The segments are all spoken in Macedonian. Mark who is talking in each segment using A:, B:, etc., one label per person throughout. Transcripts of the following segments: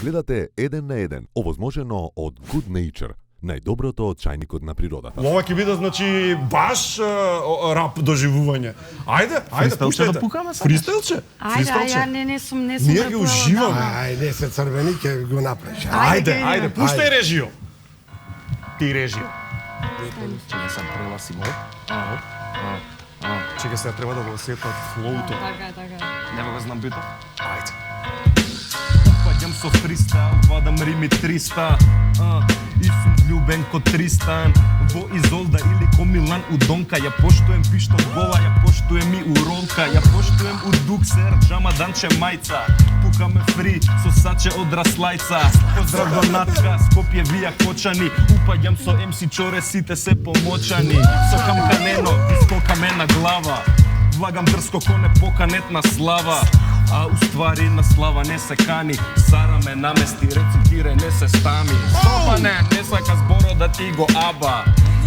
A: Гледате Еден на еден, овозможено од Good Nature, најдоброто од чајникот на природата.
B: Ова ќе биде, значи, баш рап доживување. Ајде, пуштајте.
C: Да пукаме сега.
B: Фристайлче?
D: Ајде, не сум
B: Ние ги уживаме.
E: Ајде, се црвени ќе го направиш.
B: Ајде, пуштај режио. Ти режио.
C: Чекај сам преласи го.
B: Чекај сега треба да го сетат флоуто.
D: Така.
C: Нема го знам битов.
B: Ајде.
C: Упаѓам со фристайл, вадам рими 300. И сум влюбен ко Тристан во Изолда или ко Милан у Донка. Ја поштуем пиштол гола, ја поштуем и уролка. Ја поштуем у Дуксер, джама данче мајца. Пукаме фри со саче од раслајца. Поздрав до Натка, Скопје вија кочани. Упаѓам со МС Чоре, сите се помочани. Со камканено, искокаме на глава. Влагам дрско ко непоканетна слава. А уствари на слава не се кани. Сара ме намести, рецитире, не се стами. Стопане, не сака зборо да ти го аба.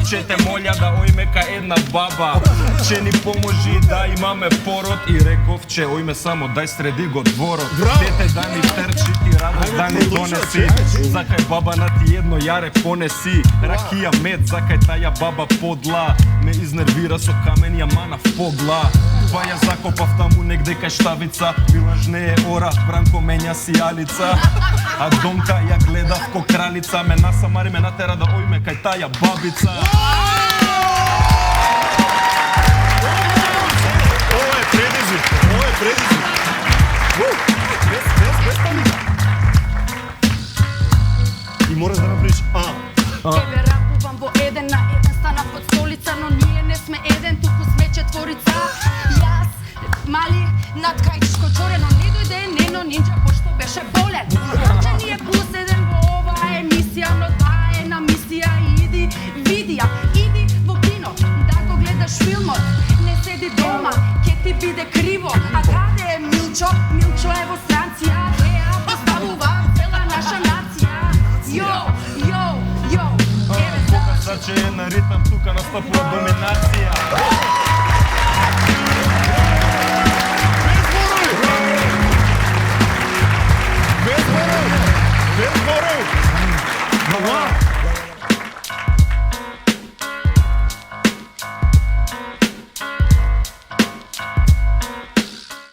C: Че те молја да ојме ка една баба. Че ни поможи да имаме пород. И реков, че ојме само дај среди го дворот. Дете да ни трчи и радост да ни донеси. Закај баба на ти едно јаре понеси. Ракија мед, закај таја баба подла. Ме изнервира со камен јамана в погла. Па ја закопав таму негде кај Штавица. Билаш не е ора, Бранко менја си Алица. А Донка ја гледав ко кралица. Ме насамари, ме натера да ојме кај таја бабица.
B: Ова е предизвик. Без паника. И мораш да направиш
D: Тебе рапувам во еден на еден, стана под столица, но ние не сме еден, туку сме четворица. Јас, мали, над кајчко чорено, не дојде нено нинџа, пошто беше болен. Че ни е плюс еден во оваа емисија, но таа е на мисија. Иди, види ја, иди во кино, да го гледаш филмот. Не седи дома, ке ти биде криво. А каде е Милчо? Милчо е во странција, ја поставува цела наша нација. Јо.
C: Саче е на ритам, тука настапува доминација.